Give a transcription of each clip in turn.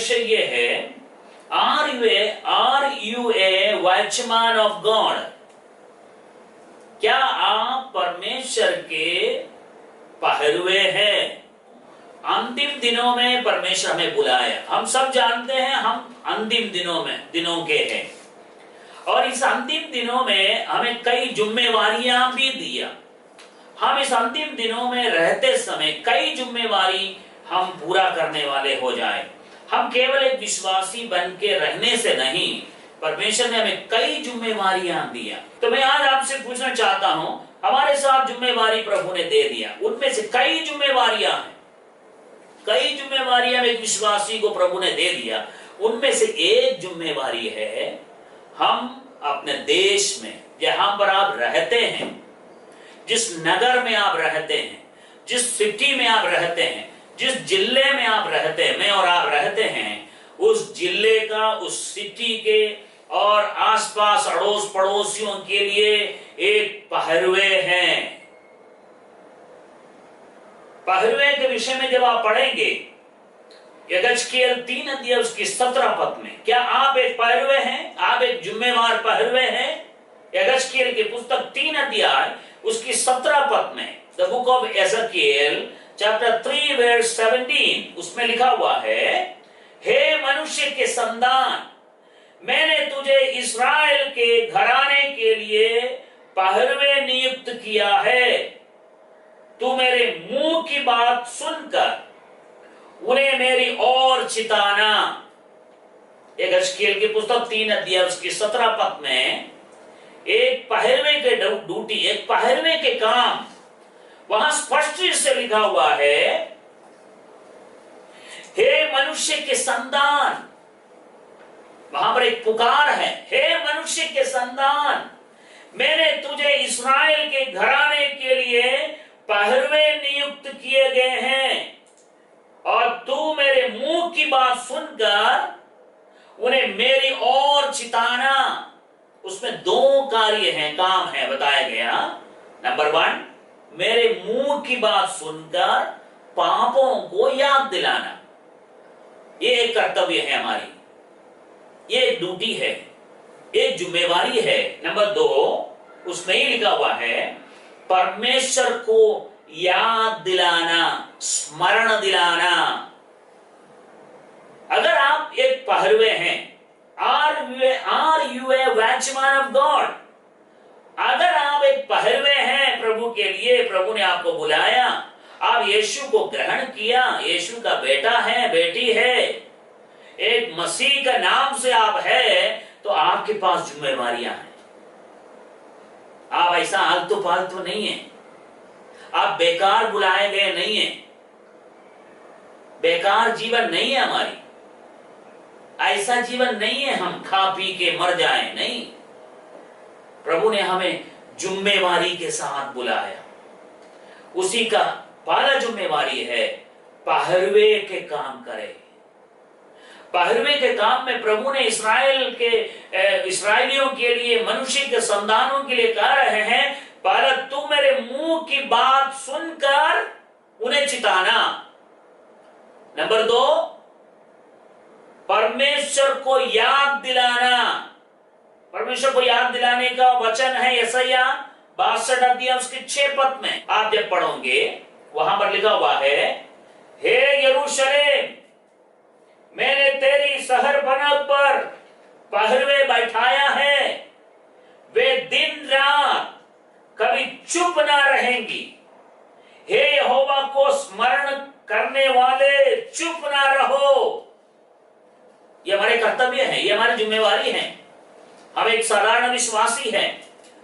विषय ये है, are you a watchman of God? क्या आप परमेश्वर के पहरुए हैं? अंतिम दिनों में परमेश्वर हमें बुलाया। हम सब जानते हैं हम अंतिम दिनों के हैं, और इस अंतिम दिनों में हमें कई जिम्मेवारियां भी दिया। हम इस अंतिम दिनों में रहते समय कई जिम्मेवारी हम पूरा करने वाले हो जाए। हम केवल एक विश्वासी बन के रहने से नहीं, परमेश्वर ने हमें कई जिम्मेवारियां दिया। तो मैं आज आपसे पूछना चाहता हूं, हमारे साथ जिम्मेवारी प्रभु ने दे दिया, उनमें से कई जिम्मेवारियां हैं, कई जिम्मेवारियां एक विश्वासी को प्रभु ने दे दिया। उनमें से एक जिम्मेवारी है, हम अपने देश में जहां पर आप रहते हैं, जिस नगर में आप रहते हैं, जिस सिटी में आप रहते हैं, जिस जिले में आप रहते हैं, मैं और आप रहते हैं, उस जिले का, उस सिटी के और आसपास अड़ोस पड़ोसियों के लिए एक पहरुए हैं। पहरुए के विषय में जब आप पढ़ेंगे यगजकेल 3 अध्याय उसकी 17 पद में, क्या आप एक पहरुए हैं? आप एक जिम्मेवार पहरुए हैं? यगजकेल की पुस्तक 3 अध्याय उसकी 17 पद में, the book of Ezekiel chapter 3 verse 17, उसमें लिखा हुआ है, हे मनुष्य के संतान, मैंने तुझे इस्राएल के घराने के लिए पहरुए नियुक्त किया है। तू मेरे मुंह की बात सुनकर उन्हें मेरी ओर चिताना। यगजकेल की पुस्तक 3 अध्याय उसकी 17 पद में एक पहरुए के ड्यूटी, एक पहरुए के काम, वहां स्पष्ट से लिखा हुआ है, हे मनुष्य के संतान। वहां पर एक पुकार है, हे मनुष्य के संतान, मैंने तुझे इस्राएल के घराने के लिए पहरुए नियुक्त किए गए हैं, और तू मेरे मुंह की बात सुनकर उन्हें मेरी ओर चिताना। उसमें 2 कार्य हैं, काम है बताया गया। नंबर 1, मेरे मुंह की बात सुनकर पापों को याद दिलाना, ये एक कर्तव्य है हमारी, ये एक ड्यूटी है, एक जिम्मेवारी है। नंबर 2, उसमें ही लिखा हुआ है, परमेश्वर को याद दिलाना, स्मरण दिलाना। अगर आप एक पहरुए हैं, are you a watchman of God? अगर आप एक पहरुए हैं प्रभु के लिए, प्रभु ने आपको बुलाया, आप यीशु को ग्रहण किया, यीशु का बेटा है, बेटी है, एक मसीह का नाम से आप है, तो आपके पास जिम्मेवारियां हैं। आप ऐसा आलतू फालतू नहीं है, आप बेकार बुलाए गए नहीं है, बेकार जीवन नहीं है हमारी, ऐसा जीवन नहीं है हम खा पी के मर जाएं, नहीं। प्रभु ने हमें जिम्मेवारी के साथ बुलाया। उसी का पहला जिम्मेवारी है, पहरुए के काम करे। पहरुए के काम में प्रभु ने इस्राएलियों के लिए, मनुष्य के संतानों के लिए कह रहे हैं, पहले तू मेरे मुंह की बात सुनकर उन्हें चिताना। नंबर 2, परमेश्वर को याद दिलाना। परमेश्वर को याद दिलाने का वचन है यशायाह 62 अध्याय उसके 6 पद में। आप जब पढ़ोगे वहां पर लिखा हुआ है, हे यरूशलेम, मैंने तेरी शहर बनत पर पहरुए बैठाया है, वे दिन रात कभी चुप ना रहेंगी। हे यहोवा को स्मरण करने वाले, चुप ना रहो। ये हमारे कर्तव्य है, ये हमारी जिम्मेवारी है। हम एक साधारण विश्वासी हैं,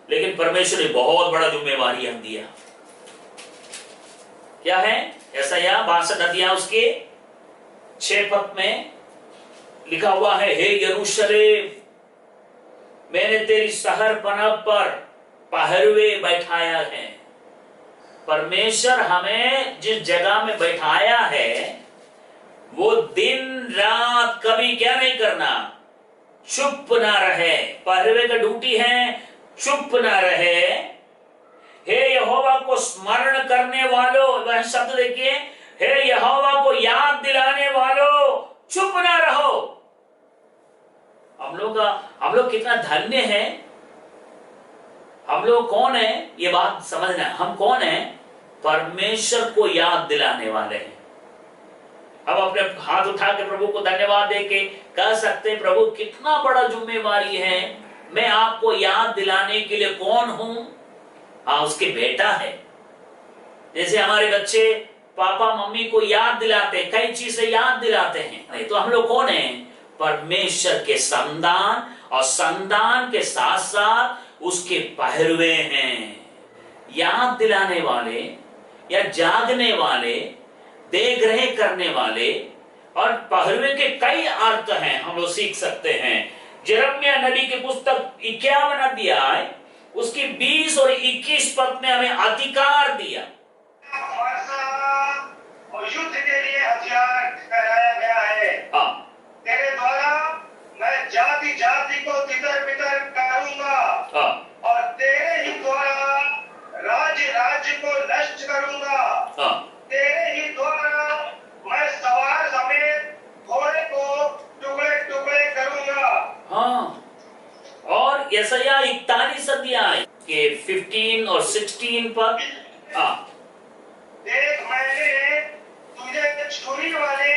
लेकिन परमेश्वर ने बहुत बड़ा जिम्मेवारी हम दिया। क्या है? यशायाह 62 अध्याय उसके 6 पद में लिखा हुआ है, हे यरूशलेम, मैंने तेरी शहर बनत पर पहरुए बैठाया है। परमेश्वर हमें जिस जगह में बैठाया है, वो दिन रात कभी क्या नहीं करना, चुप ना रहे। पहरुए का ड्यूटी है चुप ना रहे। हे यहोवा को स्मरण करने वालों, वह शब्द देखिए, हे यहोवा को याद दिलाने वालों, चुप ना रहो। हम लोग कितना धन्य है। हम लोग कौन है, ये बात समझना। हम कौन है? परमेश्वर को याद दिलाने वाले हैं। अब अपने हाथ उठा के प्रभु को धन्यवाद दे के कह सकते हैं, प्रभु कितना बड़ा जिम्मेवारी है, मैं आपको याद दिलाने के लिए कौन हूं? हाँ, उसके बेटा है। जैसे हमारे बच्चे पापा मम्मी को याद दिलाते, कई चीजें याद दिलाते हैं। नहीं तो हम लोग कौन है? परमेश्वर के संतान, और संतान के साथ साथ उसके पहरुए हैं। याद दिलाने वाले या जागने वाले, देख करने वाले, और पहरुए के कई अर्थ हैं, हम लोग सीख सकते हैं। यिर्मयाह नबी की पुस्तक 51 अध्याय उसकी 20 और 21 पद में हमें अधिकार दिया। और युद्ध के लिए हथियार ठहराया गया है। तेरे द्वारा मैं जाति जाति को तितर बितर करूंगा, और तेरे ही द्वारा राज्य राज्य को नष्ट करूंगा। तेरे ही द्वारा मैं सवार समेत घोड़े को टुकड़े टुकड़े करूंगा। हाँ, और यशायाह 41 अध्याय के 15 और 16 पर देख, मैंने तुझे छुरी वाले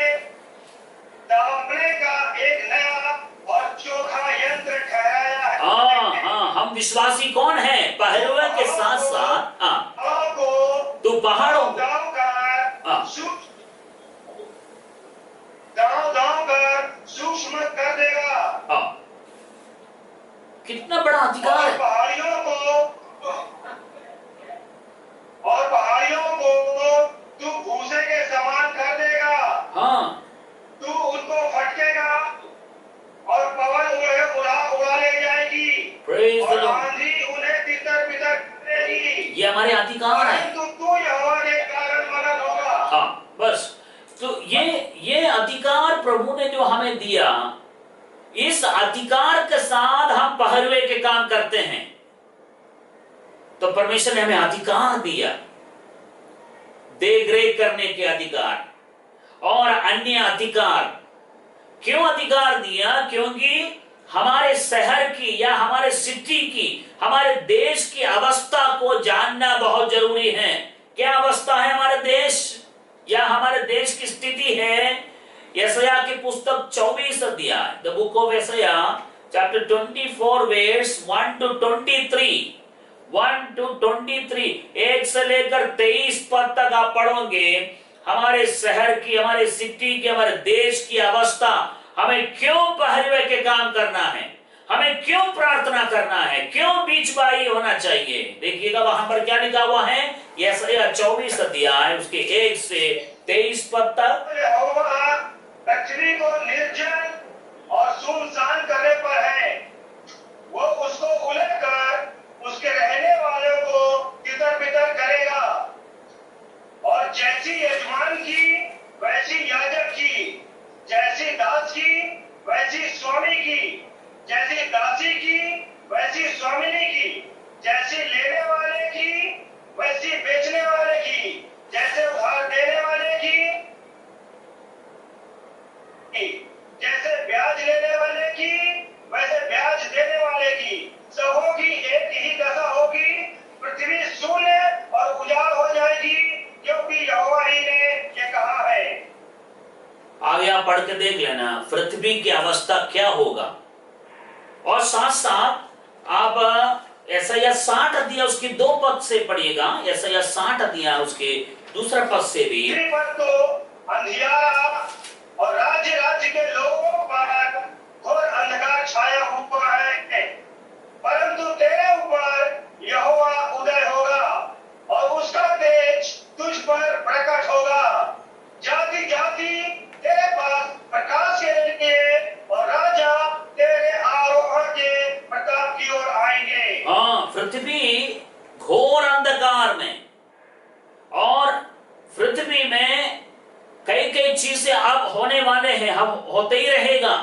दामने का एक नया और चोखा यंत्र ठहराया है। हाँ, हम विश्वासी कौन है? पहरुए के साथ साथ तू पहाड़ों दांव कर सूक्ष्म कर देगा। कितना बड़ा अधिकार है। पहाड़ियों को तू भूसे के समान कर देगा। हाँ, तू उनको फटकेगा और पवन उड़ा ले जाएगी, और आंधी उन्हें तितर बितर करेगी। ये हमारे अधिकार है। तू यहोवा के कारण मगन होगा। हाँ, बस तो ये अधिकार प्रभु ने जो हमें दिया, इस अधिकार के साथ हम पहरुए के काम करते हैं। तो परमेश्वर ने हमें अधिकार दिया, देख रेख करने के अधिकार और अन्य अधिकार। क्यों अधिकार दिया? क्योंकि हमारे शहर की या हमारे सिटी की, हमारे देश की अवस्था को जानना बहुत जरूरी है। क्या अवस्था है हमारे देश या हमारे देश की स्थिति है? यशायाह की पुस्तक 24 अध्याय, द बुक ऑफ यशायाह चैप्टर 24 वर्स 1 to 23, 1 to 23, 1 से लेकर 23 पद तक आप पढ़ोगे। हमारे शहर की, हमारे सिटी की, हमारे देश की अवस्था, हमें क्यों पहरुए के काम करना है, हमें क्यों प्रार्थना करना है, क्यों बीचवाई होना चाहिए। देखिएगा वहां पर क्या लिखा हुआ है, यशायाह 24 अध्याय उसके 1 से 23 पद तक। पृथ्वी को निर्जन और सुनसान करने पर है, वो उसको उलटकर उसके रहने वालों को तितर बितर करेगा। और जैसी यजमान की वैसी याजक की, जैसी दास की वैसी स्वामी की, जैसी दासी की वैसी स्वामिनी की, जैसी लेने वाले की वैसी बेचने वाले की, जैसे उधार देने वाले की, जैसे ब्याज लेने वाले की वैसे ब्याज देने वाले की, सबों की एक ही दशा होगी। पृथ्वी शून्य और उजाड़ हो जाएगी, क्योंकि यहोवा ही ने ये कहा है। आगे आप पढ़ के देख लेना पृथ्वी की अवस्था क्या होगा। और साथ साथ आप यशायाह 60 अध्याय उसके 2 पद से पढ़िएगा। यशायाह 60 अध्याय उसके दूसरा पद से भी। तो अंधियारा और राज्य राज्य के लोगों पर घोर अंधकार छाया हुआ है, परंतु तेरे ऊपर यहोवा उदय होगा और उसका तेज तुझ पर प्रकट होगा। जाति जाति तेरे पास प्रकाश के लिए और राजा तेरे आरोहण के प्रताप की ओर आएंगे। हाँ, पृथ्वी घोर अंधकार में, और पृथ्वी में कई कई चीजें अब होने वाले हैं, हम होते ही रहेगा।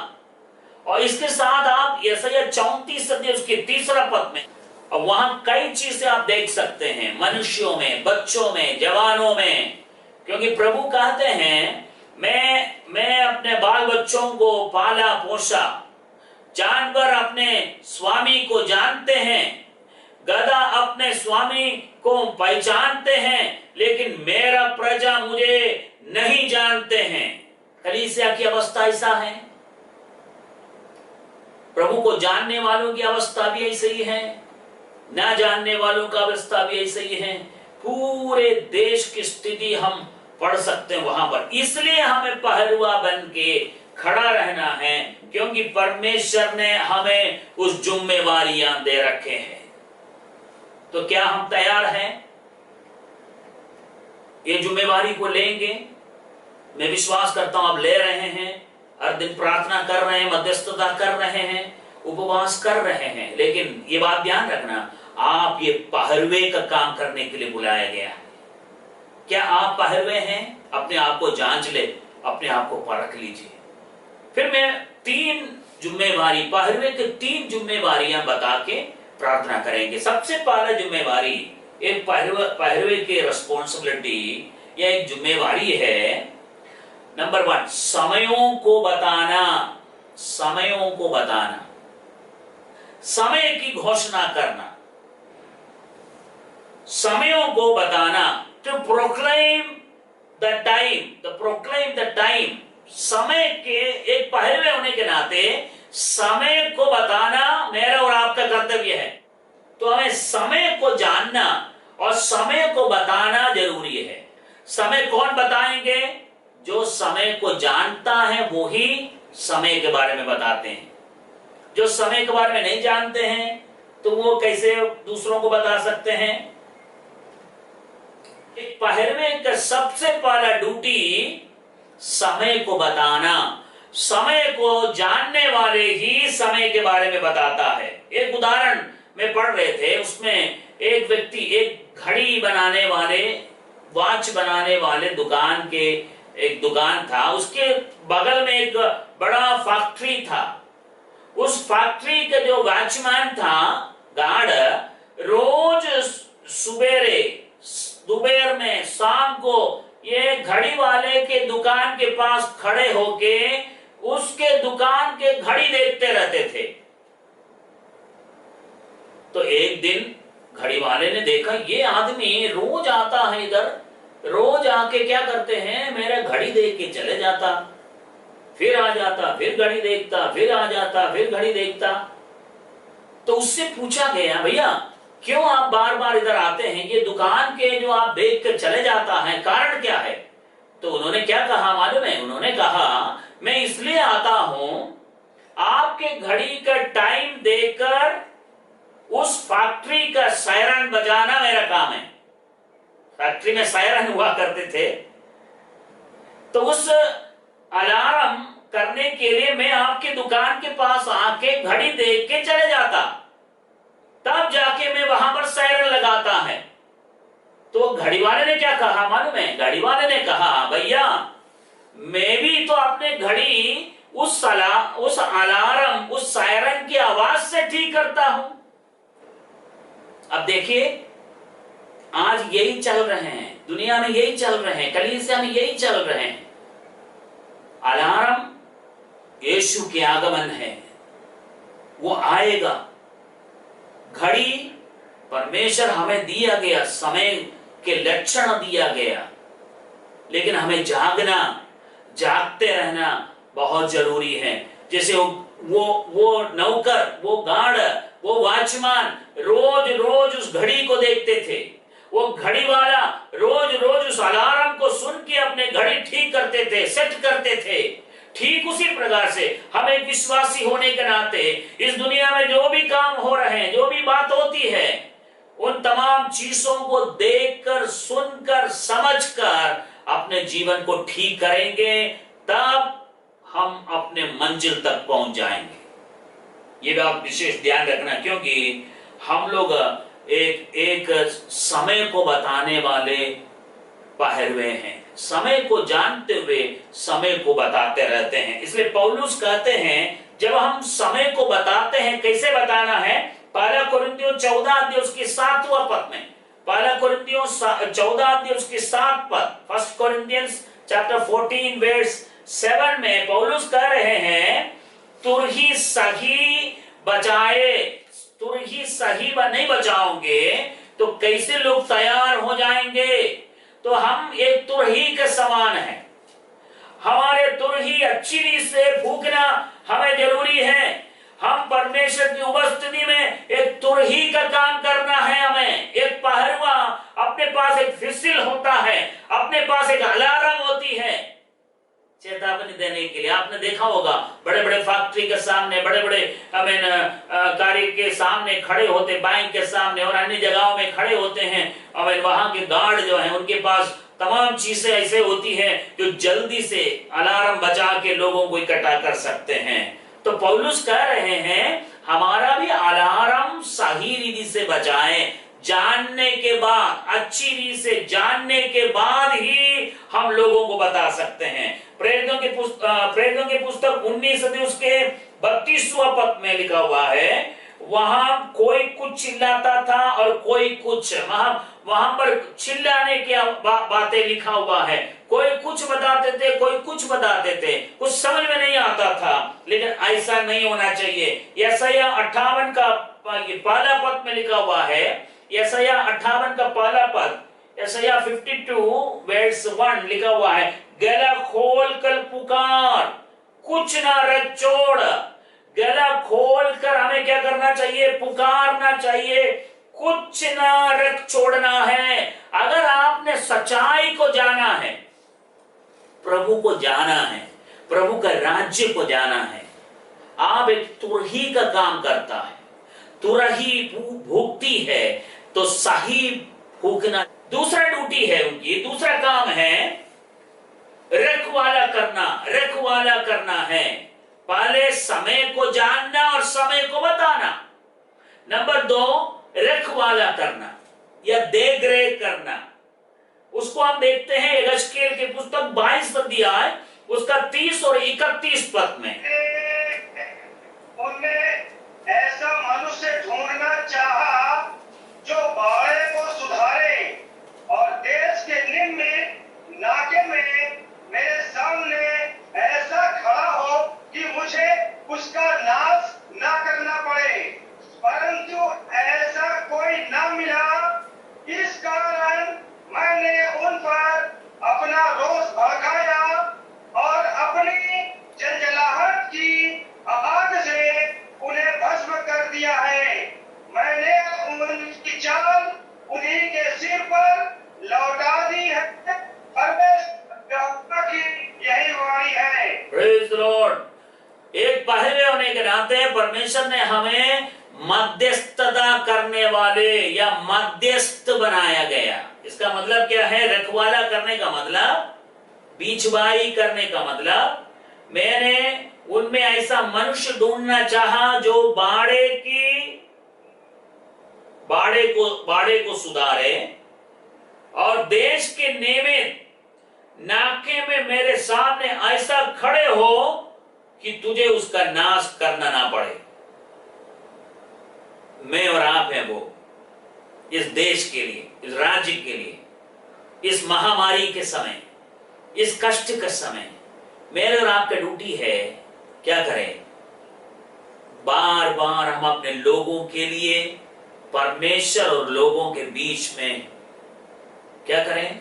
और इसके साथ आप यशायाह 34 अध्याय उसके 3 पद में, और वहां कई चीजें आप देख सकते हैं, मनुष्यों में, बच्चों में, जवानों में। क्योंकि प्रभु कहते हैं मैं अपने बाल बच्चों को पाला पोसा, जानवर अपने स्वामी को जानते हैं, गधा अपने स्वामी को पहचानते हैं, लेकिन मेरा प्रजा मुझे नहीं जानते हैं। कलीसिया की अवस्था ऐसा है, प्रभु को जानने वालों की अवस्था भी ऐसी ही है, ना जानने वालों का अवस्था भी ऐसी ही है। पूरे देश की स्थिति हम पढ़ सकते हैं वहां पर। इसलिए हमें पहलुआ बन के खड़ा रहना है, क्योंकि परमेश्वर ने हमें उस जिम्मेवारियां दे रखे हैं। तो क्या हम तैयार हैं? ये जिम्मेवारी को लेंगे? मैं विश्वास करता हूं आप ले रहे हैं। हर दिन प्रार्थना कर रहे हैं, मध्यस्थता कर रहे हैं, उपवास कर रहे हैं। लेकिन ये बात ध्यान रखना, आप ये पहलवे का काम करने के लिए बुलाया गया है। क्या आप पहलवे हैं? अपने आप को जांच ले, अपने आप को परख लीजिए। फिर मैं 3 जिम्मेवारी, पहलवे के 3 जिम्मेवारियां बता के प्रार्थना करेंगे। सबसे पहला जिम्मेवारी, एक पहलवे के रिस्पॉन्सिबिलिटी या एक जिम्मेवारी है, नंबर 1, समयों को बताना। समयों को बताना, समय की घोषणा करना, समयों को बताना। टू प्रोक्लेम द टाइम, समय के एक पहलवे होने के नाते समय को बताना मेरा और आपका कर्तव्य है। तो हमें समय को जानना और समय को बताना जरूरी है। समय कौन बताएंगे? जो समय को जानता है वो ही समय के बारे में बताते हैं। जो समय के बारे में नहीं जानते हैं तो वो कैसे दूसरों को बता सकते हैं? एक पहलवे का सबसे पहला ड्यूटी समय को बताना। समय को जानने वाले ही समय के बारे में बताता है। एक उदाहरण में पढ़ रहे थे, उसमें एक व्यक्ति, एक घड़ी बनाने वाले, वॉच बनाने वाले दुकान के, एक दुकान था, उसके बगल में एक बड़ा फैक्ट्री था। उस फैक्ट्री का जो वॉचमैन था, गार्ड, रोज सुबेरे दोपहर में, शाम को ये घड़ी वाले के दुकान के पास खड़े होके उसके दुकान के घड़ी देखते रहते थे। तो एक दिन घड़ी वाले ने देखा, ये आदमी रोज आता है इधर, रोज आके क्या करते हैं, मेरा घड़ी देख के चले जाता, फिर आ जाता, फिर घड़ी देखता, फिर आ जाता, फिर घड़ी देखता। तो उससे पूछा गया, भैया क्यों आप बार बार इधर आते हैं? ये दुकान के जो आप देख कर चले जाता है, कारण क्या है? तो उन्होंने क्या कहा मालूम है? उन्होंने कहा, मैं इसलिए आता हूं, आपके घड़ी का टाइम देकर उस फैक्ट्री का सायरन बजाना मेरा काम है। फैक्ट्री में सायरन हुआ करते थे, तो उस अलार्म करने के लिए मैं आपके दुकान के पास आके घड़ी देख के चले जाता, तब जाके मैं वहां पर सायरन लगाता है। तो घड़ी वाले ने क्या कहा मालूम है? घड़ी वाले ने कहा, भैया मैं भी तो अपने घड़ी उस अलार्म, उस सायरन की आवाज से ठीक करता हूं। अब देखिए, आज यही चल रहे हैं, दुनिया में यही चल रहे हैं, कलीसिया में यही चल रहे हैं। अलार्म यीशु के आगमन है, वो आएगा। घड़ी परमेश्वर हमें दिया गया, समय के लक्षण दिया गया, लेकिन हमें जागना, जागते रहना बहुत जरूरी है। जैसे वो नौकर, वो गार्ड, वो वॉचमैन रोज रोज उस घड़ी को देखते थे। वो घड़ी वाला रोज रोज उस अलार्म को सुन के अपने घड़ी ठीक करते थे, सेट करते थे। ठीक उसी प्रकार से हमें विश्वासी होने के नाते इस दुनिया में जो भी काम हो रहे हैं, जो भी बात होती है, उन तमाम चीजों को देखकर, सुनकर, समझकर अपने जीवन को ठीक करेंगे, तब हम अपने मंजिल तक पहुंच जाएंगे। ये भी आप विशेष ध्यान रखना, क्योंकि हम लोग एक समय को बताने वाले पहलवे हैं। समय को जानते हुए समय को बताते रहते हैं। इसलिए पौलुस कहते हैं, जब हम समय को बताते हैं, कैसे बताना है? पहला कुरिन्थियों 14 अध्याय उसके 7वां पद में, पहला कुरिन्थियों 14 अध्याय उसके 7 पद, 1 Corinthians चैप्टर 14 वर्स 7 में पौलुस कह रहे हैं, तुर ही सही बचाए, तुर ही सही नहीं बचाओगे तो कैसे लोग तैयार हो जाएंगे। तो हम एक तुरही के समान हैं, हमारे तुरही अच्छी रीत से फूकना हमें जरूरी है। हम परमेश्वर की उपस्थिति में एक तुरही का काम करना है। हमें एक पहरुआ, अपने पास एक फिसिल होता है, अपने पास एक अलार्म होती है चेतावनी देने के लिए। आपने देखा होगा बड़े बड़े फैक्ट्री के सामने, बड़े बड़े कार्य के सामने खड़े होते, बैंक के सामने और अन्य जगहों में खड़े होते हैं। वहां के गार्ड जो हैं उनके पास तमाम चीजें ऐसे होती हैं जो जल्दी से अलार्म बजा के लोगों को इकट्ठा कर सकते हैं। तो पौलुस कह रहे हैं हमारा भी अलार्म सही रीति से बजाएं, जानने के बाद, अच्छी रीति से जानने के बाद ही हम लोगों को बता सकते हैं। प्रेरितों के पुस्तक 19 अध्याय उसके 32वां पद में लिखा हुआ है, वहां कोई कुछ चिल्लाता था और कोई कुछ, वहां पर चिल्लाने की बातें लिखा हुआ है। कोई कुछ बताते थे, कोई कुछ बताते थे, कुछ समझ में नहीं आता था, लेकिन ऐसा नहीं होना चाहिए। यशायाह 58 का पहला पद में लिखा हुआ है, यशायाह 58 का पहला पद, यशायाह 52 वर्स 1 लिखा हुआ है, गला खोल कर पुकार, कुछ ना रख छोड़। गला खोल कर हमें क्या करना चाहिए? पुकारना चाहिए, कुछ ना रख छोड़ना है। अगर आपने सच्चाई को जाना है, प्रभु को जाना है, प्रभु का राज्य को जाना है, आप एक तुरही का काम करता है, तुरही भूखती है तो सही फूकना दूसरा ड्यूटी है उनकी, दूसरा काम है रखवाला करना। रखवाला करना है, पहले समय को जानना और समय को बताना। नंबर 2, रखवाला करना या देख-रेख करना। उसको हम देखते हैं यहेजकेल की पुस्तक 22 अध्याय उसका 30 और 31 पद में। उनने ऐसा मनुष्य ढूंढना चाहा जो बाड़े को सुधारे और देश के निम्न नाके में मेरे सामने ऐसा खड़ा हो कि मुझे उसका नाश ना करना पड़े, परंतु ऐसा कोई ना मिला। इस कारण मैंने उन पर अपना रोष भड़काया और अपनी जलजलाहट की आग से उन्हें भस्म कर दिया है। मैंने उनकी चाल उन्हीं के सिर पर लौटा दी है। परमेश्वर की यही वाणी है। Praise the Lord. एक पहले होने के नाते परमेश्वर ने हमें मध्यस्थता करने वाले या मध्यस्थ बनाया गया। इसका मतलब क्या है? रखवाला करने का मतलब, बीचबाई करने का मतलब, मैंने उनमें ऐसा मनुष्य ढूंढना चाहा जो बाड़े को सुधारे और देश के निमित्त नाके में मेरे सामने ऐसा खड़े हो कि तुझे उसका नाश करना ना पड़े। मैं और आप हैं वो, इस देश के लिए, इस राज्य के लिए, इस महामारी के समय, इस कष्ट के समय मेरे और आपका ड्यूटी है क्या करें? बार बार हम अपने लोगों के लिए, परमेश्वर और लोगों के बीच में क्या करें?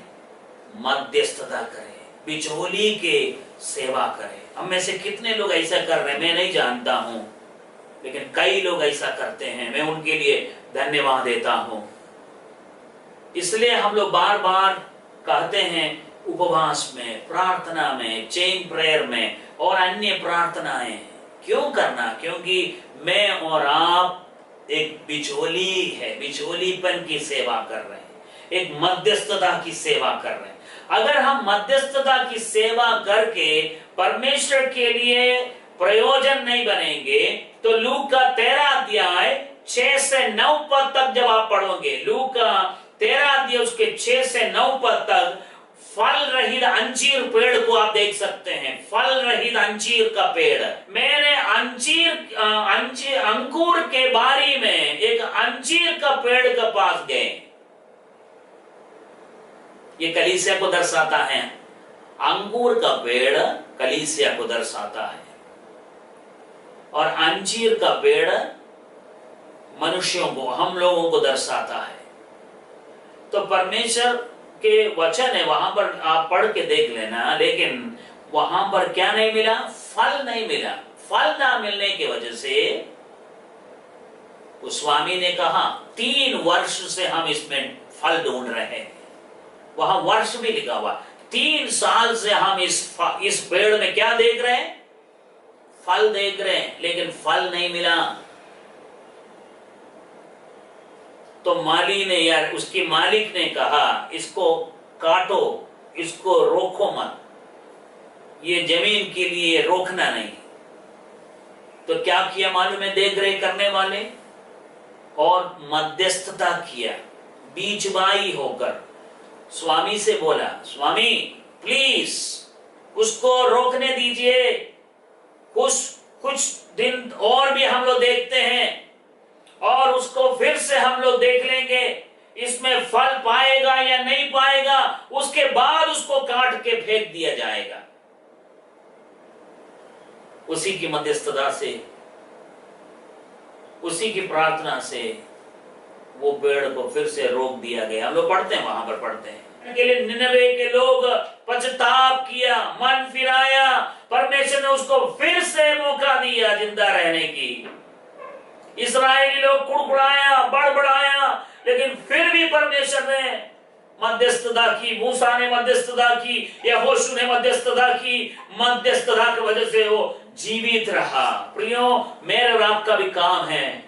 मध्यस्थता करें, बिचौली के सेवा करें। हम में से कितने लोग ऐसा कर रहे हैं मैं नहीं जानता हूं, लेकिन कई लोग ऐसा करते हैं। मैं उनके लिए धन्यवाद देता हूं। इसलिए हम लोग बार बार कहते हैं उपवास में, प्रार्थना में, चेन प्रेयर में और अन्य प्रार्थनाएं क्यों करना? क्योंकि मैं और आप एक बिचौली है, बिचौलीपन की सेवा कर रहे हैं, एक मध्यस्थता की सेवा कर रहे हैं। अगर हम मध्यस्थता की सेवा करके परमेश्वर के लिए प्रयोजन नहीं बनेंगे तो लूक का 13 अध्याय 6 से 9 पद तक जब आप पढ़ोगे, लूक का 13 अध्याय उसके 6 से 9 पद तक फल रहित अंजीर पेड़ को आप देख सकते हैं। फल रहित अंजीर का पेड़। मैंने अंकुर के बारी में एक अंजीर का पेड़ के पास गए। ये कलीसिया को दर्शाता है। अंगूर का पेड़ कलीसिया को दर्शाता है और अंजीर का पेड़ मनुष्यों को, हम लोगों को दर्शाता है। तो परमेश्वर के वचन है, वहां पर आप पढ़ के देख लेना, लेकिन वहां पर क्या नहीं मिला? फल नहीं मिला। फल ना मिलने की वजह से उस स्वामी ने कहा 3 वर्ष से हम इसमें फल ढूंढ रहे हैं। वहां वर्ष भी लिखा हुआ, 3 साल से हम इस पेड़ में क्या देख रहे हैं? फल देख रहे हैं, लेकिन फल नहीं मिला। तो माली ने, यार उसकी मालिक ने कहा इसको काटो, इसको रोको मत, ये जमीन के लिए रोकना नहीं। तो क्या किया मालूम है देख रेख करने वाले? और मध्यस्थता किया, बीचवाई होकर स्वामी से बोला, स्वामी प्लीज उसको रोकने दीजिए, कुछ दिन और भी हम लोग देखते हैं और उसको फिर से हम लोग देख लेंगे, इसमें फल पाएगा या नहीं पाएगा, उसके बाद उसको काट के फेंक दिया जाएगा। उसी की मध्यस्थता से, उसी की प्रार्थना से वो पेड़ को फिर से रोक दिया गया। हम लोग पढ़ते हैं, वहां पर पढ़ते हैं के लिए निनवे के लोग पश्चाताप किया, मन फिराया, परमेश्वर ने उसको फिर से मौका दिया जिंदा रहने की। इस्राएली लोग कुड़कुड़ाया, बड़बड़ाया, लेकिन फिर भी परमेश्वर ने मध्यस्थता की, मूसा ने मध्यस्थता की, यहोशू ने मध्यस्थता की। मध्यस्थता की वजह से वो जीवित रहा। प्रियो, मेरे और आपका भी काम है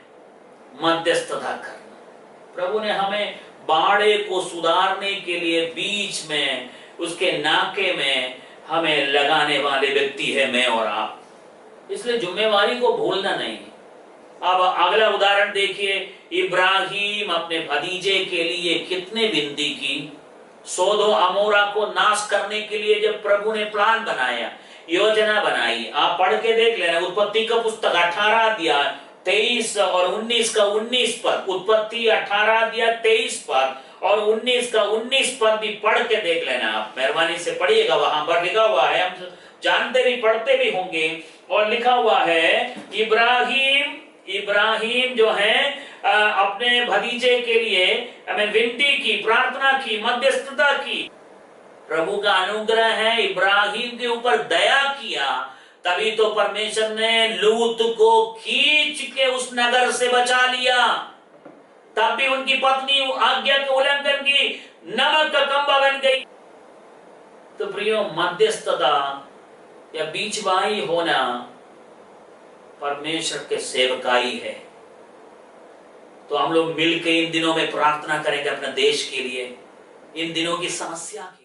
मध्यस्थता करना। प्रभु ने हमें बाड़े को सुधारने के लिए बीच में, उसके नाके में हमें लगाने वाले व्यक्ति है मैं और आप। इसलिए जिम्मेवारी को भूलना नहीं। अब अगला उदाहरण देखिए, इब्राहिम अपने भतीजे के लिए कितने विनती की। सोदो अमोरा को नाश करने के लिए जब प्रभु ने प्लान बनाया, योजना बनाई, आप पढ़ के देख लेना, उत्पत्ति का पुस्तक 18 अध्याय 23 और 19 का 19 पद, उत्पत्ति 18 अध्याय 23 पद और 19 का 19 पद भी पढ़ के देख लेना। आप मेहरबानी से पढ़िएगा, वहां पर लिखा हुआ है, हम जानते भी पढ़ते भी होंगे। और लिखा हुआ है इब्राहिम जो है अपने भतीजे के लिए हमें विनती की, प्रार्थना की, मध्यस्थता की। प्रभु का अनुग्रह है, इब्राहिम के ऊपर दया किया, तभी तो परमेश्वर ने लूत को खींच के उस नगर से बचा लिया। तब भी उनकी पत्नी आज्ञा के उल्लंघन की, नमक का कंबा बन गई। तो प्रियो, मध्यस्थता या बीचवाई होना परमेश्वर के सेवकाई है। तो हम लोग मिलकर इन दिनों में प्रार्थना करेंगे अपने देश के लिए, इन दिनों की समस्या की।